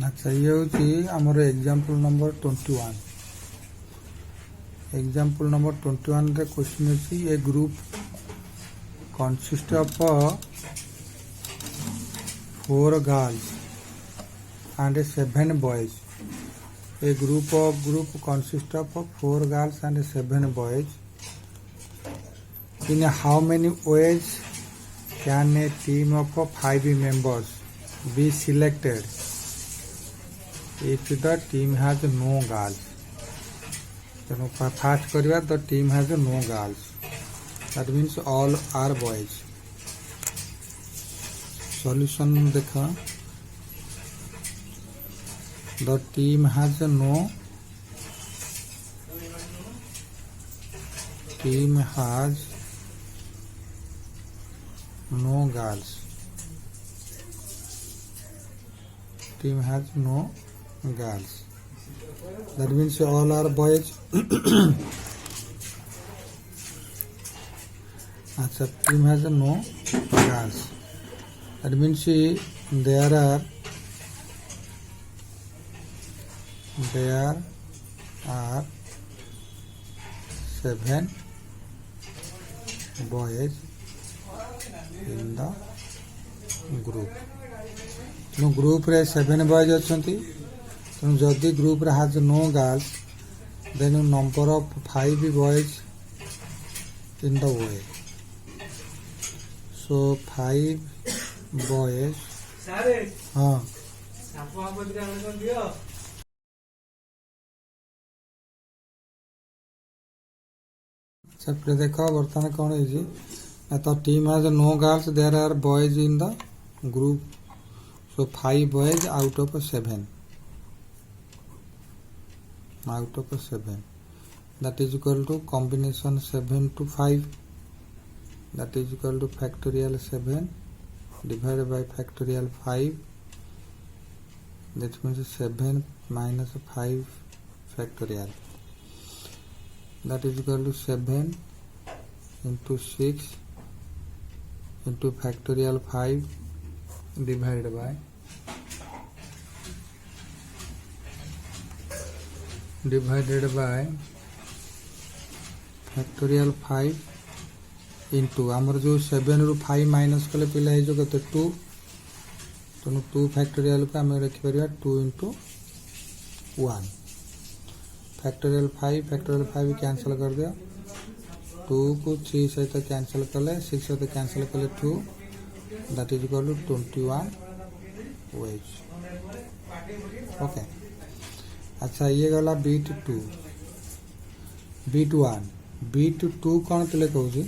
अच्छा ये हूँ आमर एग्जांपल नंबर 21। एग्जांपल नंबर 21 रे क्वेश्चन अछि a group consist of 4 girls and 7 boys. A group consists of 4 girls and 7 boys. In how many ways can a team of 5 members be selected if the team has no girls? So first kariba the team has no girls. That means all are boys. Solution dekha. The team has no girls. Team has no girls. That means all are boys. Achha, team has no girls. That means there are 7 boys in the group. No group रे 7 boys अछंती. So जदि group रे has no girls, then number of 5 boys in the way. So 5 boys. हाँ. सब देखो बर्तमान कौन है तो team has no girls, there are boys in the group, so 5 boys out of 7, that is equal to combination 7 to 5, that is equal to factorial 7 divided by factorial 5, that means 7 minus 5 factorial, that is equal to 7 into 6 into factorial 5 divided by factorial 5 into आमर जो 7 रु 5 minus कले पिला है जो कते 2, तो 2 factorial को आम रखि परिया 2 into 1. factorial 5 कैंसिल कर दिया, 2 को 3 सहित कैंसिल कले, 6 सहित कैंसिल कले 2, that is equal to 21 ways. Okay. अच्छा ये गला बीट 2, बीट 1, बीट 2 कौन तले कहूँ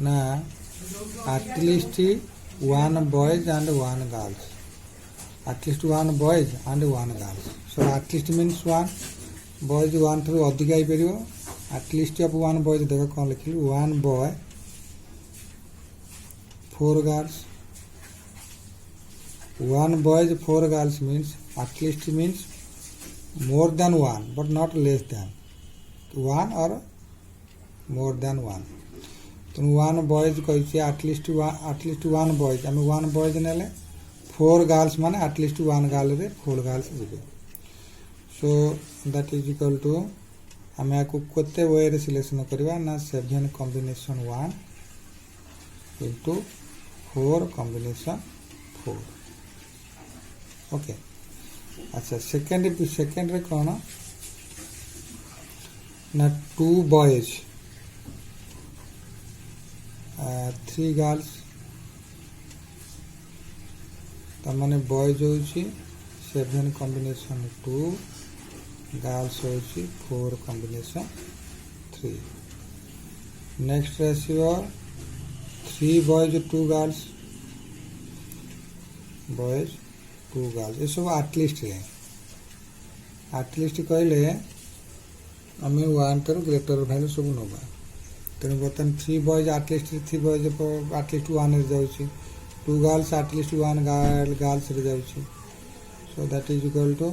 ना at least 1 boys and 1 girls, at least 1 boys and 1 girls. So at least means 1 boys 1 through अधिक आई परियो. एटलिस्ट ऑफ 1 boys देखो कौन लिखिली 1 boy 4 girls. 1 boys 4 girls means at least means more than 1 but not less than 1 or more than 1. तो 1 boys कहिछि at least 1 boys आम 1 boys नेले 4 girls माने at least 1 girl रे 4 girls जिबे. So that is equal to आम या केते वे रे सिलेक्शन करबा ना 7 कॉम्बिनेशन 1 into 4 कॉम्बिनेशन 4. ओके. अच्छा सेकंड रे कोन ना 2 boys 3 girls, त माने बॉयज होछि 7 कॉम्बिनेशन 2, गर्ल्स होछि 4 combination 3. Next ratio 3 boys 2 girls, boys 2 girls. ये सब एटलिस्ट है. एटलिस्ट कहले आम 1 तर ग्रेटर वैल्यू सब नबा. तेणु बर्तमान 3 boys एटलिस्ट 3 boys एटलिस्ट 1 रे जाउछि, 2 girls एटलिस्ट 1 girls रे जाउछि. So that is equal to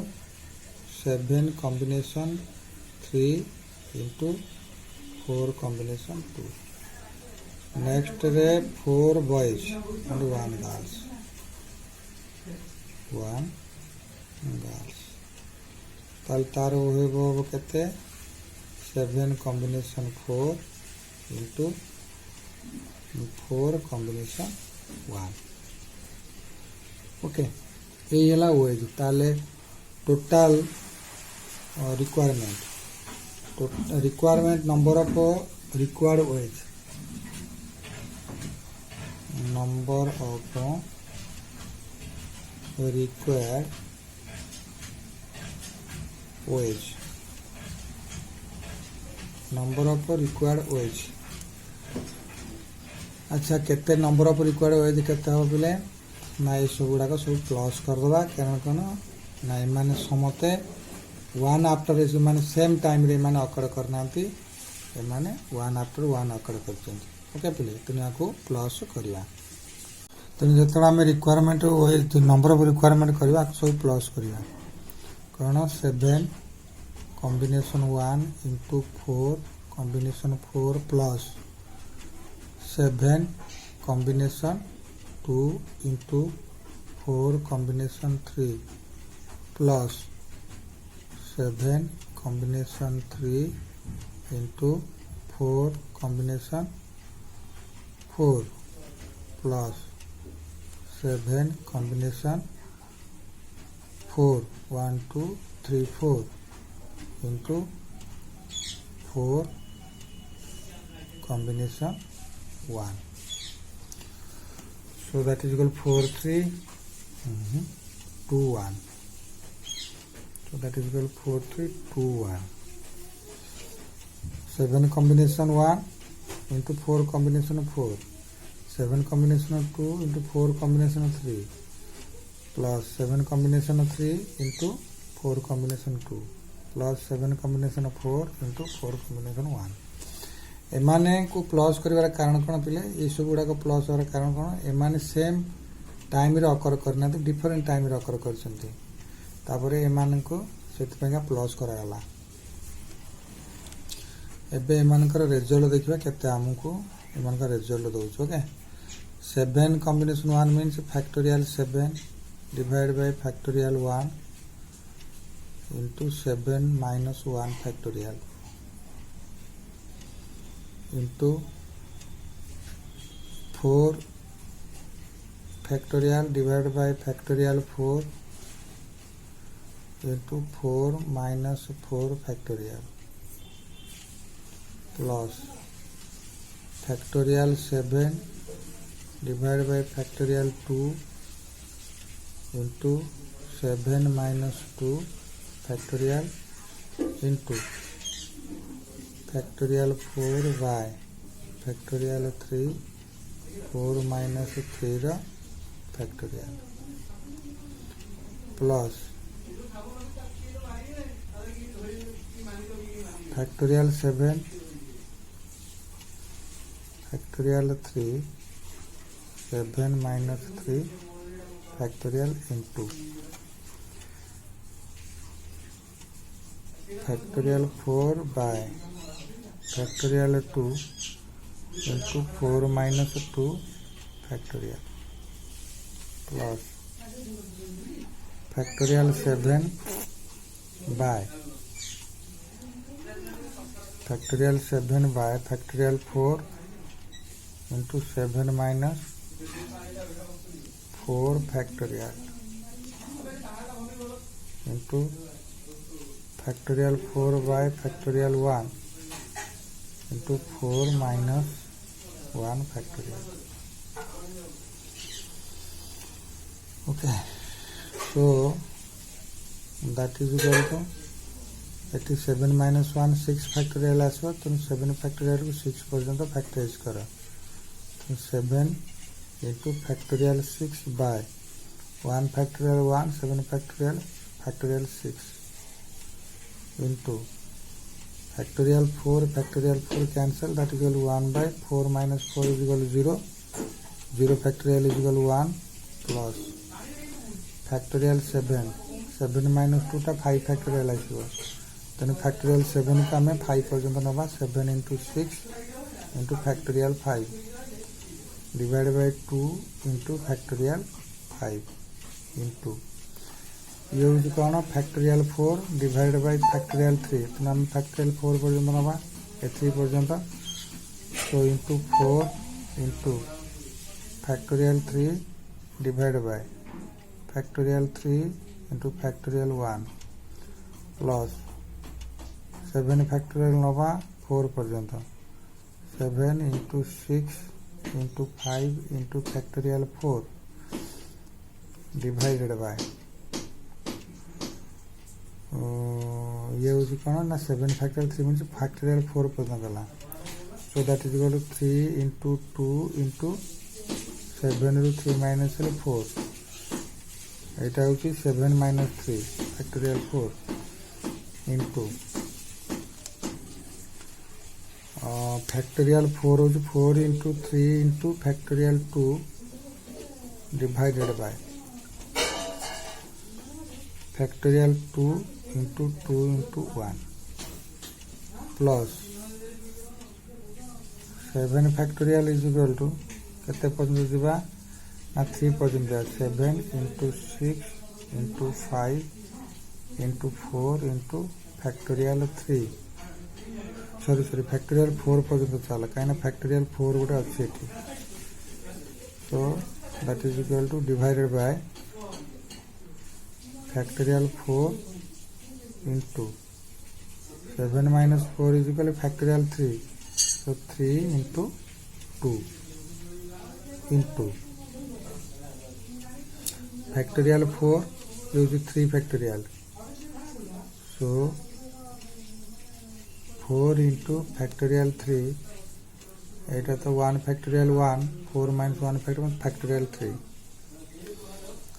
7 combination 3 into 4 combination 2. Next रे 4 boys and 1 girls. 1 ताल तार हो केते 7 कॉम्बिनेशन 4 इंटू 4 कॉम्बिनेशन 1 ओके यही है वेज ताले total requirement number of required ways number of required ways number of required ways अच्छा केते नंबर ऑफ रिक्वायर्ड वेज केते हो पिले ना ये सब गुड़ाक सब प्लस करदे कारण कौन ना ये समते वन आफ्टर मैंने सेम टाइम रे माने अकड़ करना एमाने वन आफ्टर वन अकड़ कर ओके पिले तेणु या प्लस करवा तेणु जो आम रिक्वायरमेंट नंबर ऑफ रिक्वायरमेंट करवा सब प्लस करवा कौन 7 combination 1 into 4 combination 4 plus 7 combination 2 into 4 combination 3 plus 7 combination 3 into 4 combination 4 plus 7 combination 4 1 2 3 4 into 4 combination 1 so that is equal 4 3 2 1 so that is equal 4 3 2 1 7 combination 1 into 4 combination 4 7 combination 2 into 4 combination 3 plus 7 combination 3 into 4 combination 2 plus 7 combination 4 into 4 combination 1 एमाने को plus करिवार कारण कोन पिले ये सब गुडा को plus होर कारण कोन एमाने सेम टाइम रे अकर करना डिफरेंट टाइम रे अकर करछंती तापरे एमाने को सेति पेगा प्लस करा गला एबे एमानकर रिजल्ट देखिबा केते हमकु एमानकर रिजल्ट दोछ okay 7 combination 1 means factorial 7 divide by factorial 1 into 7 minus 1 factorial into 4 factorial divided by factorial 4 into 4 minus 4 factorial plus factorial 7 divided by factorial 2 into 7 minus 2 factorial into factorial 4 by factorial 3 4 minus 3 ra factorial plus factorial 7 factorial 3 7 minus 3 factorial into factorial 4 by factorial 2 into 4 minus 2 factorial plus factorial 7 by factorial 7 by factorial 4 into 7 minus 4 factorial into factorial 4 by factorial 1 into 4 minus 1 factorial. Okay, so that is equal to 87 minus 1 6 factorial आसो तुम 7 factorial को 6 पर्यंत factorise करो तो 7 into factorial 6 by 1 factorial 1 7 factorial factorial 6 into factorial 4 cancel that is equal to 1 by 4 minus 4 is equal to 0 0 factorial is equal to 1 plus factorial 7 minus 2 टा 5 factorial आसो तेणु factorial 7 को आम 5 पर्यंत नवा 7 into 6 into factorial 5 divided by 2 into factorial 5 into ये हूँ कौन फैक्टोरियल 4 डिवाइडेड बाय फैक्टोरियल 3 तो आम फैक्टोरियल 4 पर्यंत नवा ए 3 पर्यंत so into 4 into factorial 3 divided by factorial 3 into factorial 1 plus 7 factorial नवा 4 पर्यंत 7 into 6 into 5 into factorial 4 divided by ये हूँ कौन ना 7 फैक्टोरियल 3 मीन फैक्टोरियल 4 पर्यंत गला so that is equal to 3 into 2 into 7 रु 3 माइनस 4 यहाँ हूँ 7 माइनस 3 फैक्टोरियल 4 इंटू फैक्टोरियल 4 हूँ 4 into 3 into factorial 2 divided by factorial 2 into 2 into 1 plus 7 factorial is equal to केते पर्यंत जीवा ना 3 पर्यंत 7 into 6 into 5 into 4 into factorial 3 sorry factorial 4 पर्यंत चला कहीं फैक्टोरियल 4 गोटे अच्छे so that is equal to divided by factorial 4 into 7 minus 4 is equal factorial 3 so 3 into 2 into factorial 4 use 3 factorial so 4 into factorial 3 यहाँ तो 1 फैक्टोरियल 1 4 माइनस 1 फैक्टोरियल 3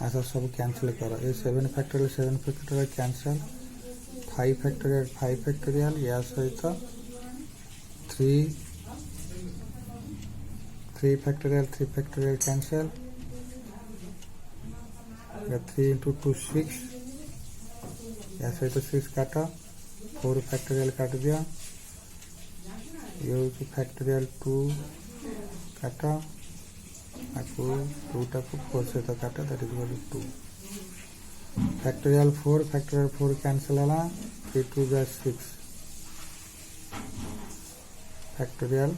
ऐसा सब cancel करो ये 7 फैक्टोरियल कैंसिल 5 फैक्टोरियल या सहित 3 फैक्टोरियल कैंसिल 3 इंटू 2 6 या सहित 6 काट 4 फैक्टोरियल काट दिया ये हूँ फैक्टोरियल 2 काट आपको 2 टाको 4 सहित काट that is equal to 2 factorial 4 cancel है 3 2 6 फैक्टोरियल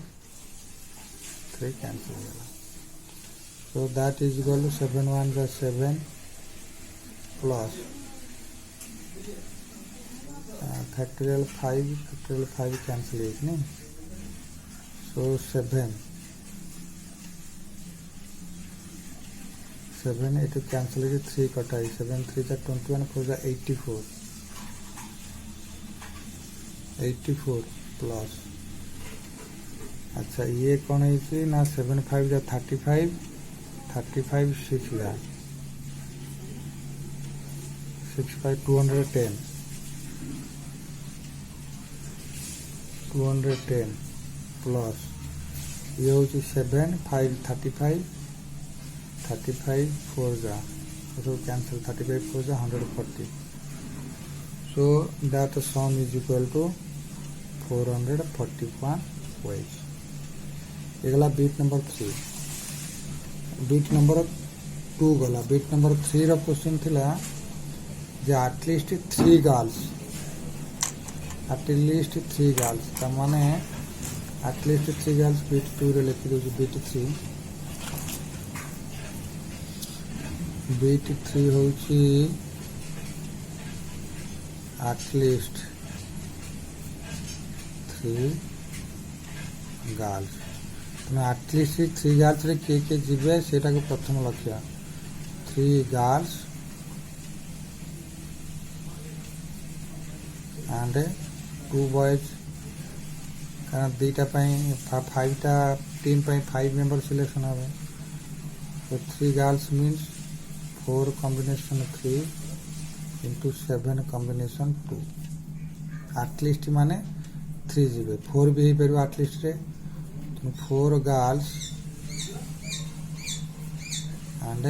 3 कैंसिल है so that is equal to 7 1 7 plus factorial 5 cancel है नहीं सो 7 एट कैंसिल 3 कटाई 7 3 21 4 84 प्लस अच्छा ये कौन है ना 7 5 35 6 जा 6 5 210 प्लस ये हूँ 7 5 35 4 जा so cancel 35 4 जा 140 so that sum is equal to 441 ways ये गला बीट नंबर 3 बीट नंबर 2 गला बीट नंबर 3 रो क्वेश्चन थिला जे एटलीस्ट 3 गर्ल्स त माने एटलीस्ट 3 गर्ल्स बीट 2 रे लिखि दो बीट 3 बीट 3 होची एटलीस्ट 3 गर्ल्स एटलीस्ट 3 गर्ल्स रे के जीवे सेटा को प्रथम लक्ष्य 3 गर्ल्स एंड 2 बॉयज कारण दुईटा 5 टा टीम 5 मेंबर सिलेक्शन हे तो 3 girls means 4 combination 3 into 7 combination 2 at least माने 3 जीवे 4 भी हो पार एटलीस्ट रे 4 girls and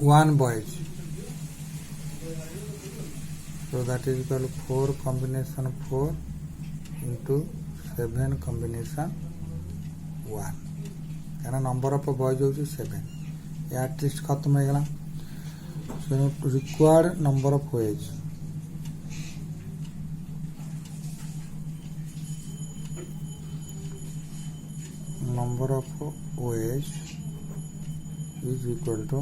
1 boys so that is equal to 4 combination 4 into 7 combination 1 कहना नंबर ऑफ बॉयज हो 7 या एटलिस्ट खत्म हो गला so required number of ways number of ways is equal to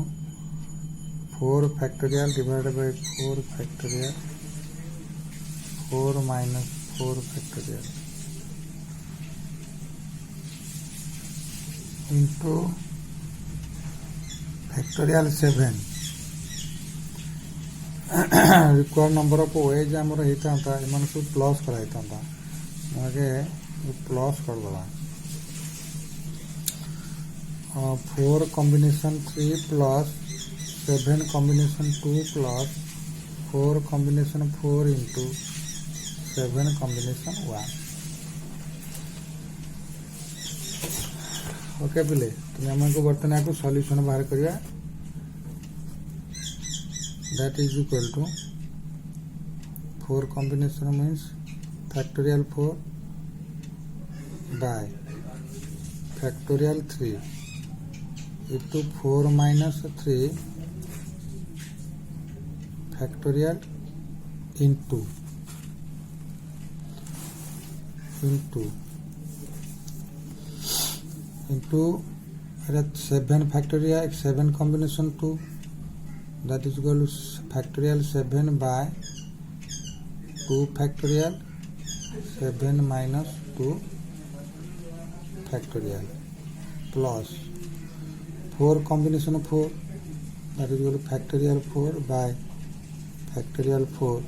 4 factorial divided by 4 factorial 4 minus 4 factorial into factorial 7 required number of ways आमर होता M सब plus कराइता मुझे प्लस करदे 4 combination 3 plus 7 combination 2 plus 4 combination 4 into 7 combination 1 okay पिले तुम हमको बर्तमान को सॉल्यूशन बाहर करिया that is equal to 4 combination means factorial 4 by factorial 3 into 4 minus 3 factorial into 7 factorial 7 combination 2 that is equal to factorial 7 by 2 factorial 7 minus 2 factorial plus 4 combination of 4 that is equal to factorial 4 by factorial 4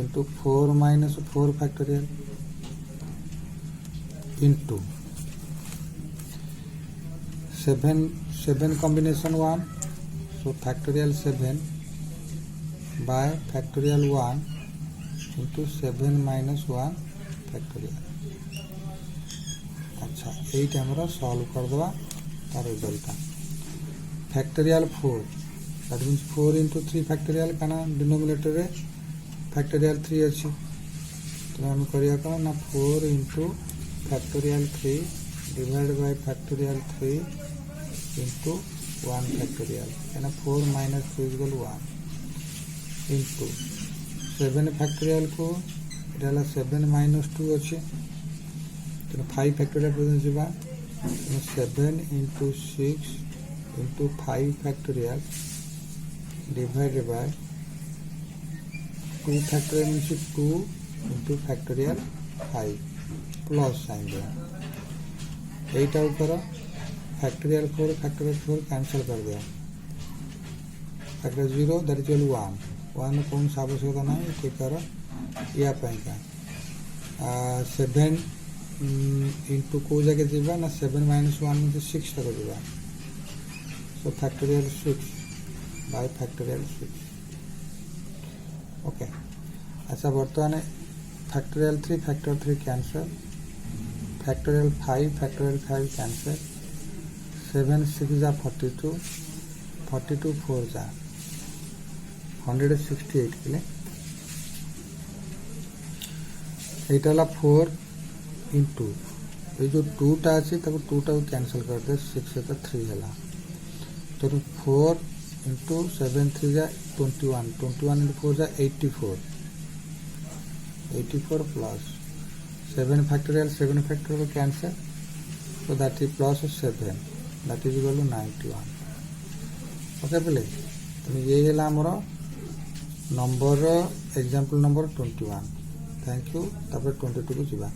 into 4 minus 4 factorial into 7 combination 1 so factorial 7 by factorial 1 into 7 minus 1 factorial अच्छा eight आमर solve करदे तार result factorial 4 that means 4 into 3 factorial काना denominator रे factorial 3 अच्छी तो हम करिया कौन ना 4 into factorial 3 divide by factorial 3 into 1 factorial काना 4 minus 2 is equal to 1 into 7 factorial को इटाला 7 minus 2 अच्छी 5 factorial present jiba 7 into 6 into 5 factorial divided by 2 factorial means 2 into factorial 5 plus sign दिया 8 आउट करो factorial 4 cancel कर दिया factorial 0 that is equal to 1 में कौन सा आवश्यकता नहीं ठीक करो या पाएगा 7 into को जगह जीवा ना 7 minus 1 into 6 तक जीवा so factorial 6 by factorial 6 okay अच्छा बर्तमान factorial 3 factorial 3 cancel factorial 5 cancel 7 6 जा 42 4 जा 168 के लिए एटा 4 into ये जो 2 टा अच्छी तब 2 टा कैंसल कर दे 6 से 3 है तो 4 into 7 3 जा 21 into 4 जा 84 plus 7 factorial cancel so that is plus 7 that is equal to 91 okay बोले तो ये है हमर number example number 21 thank you तब 22 को जीवा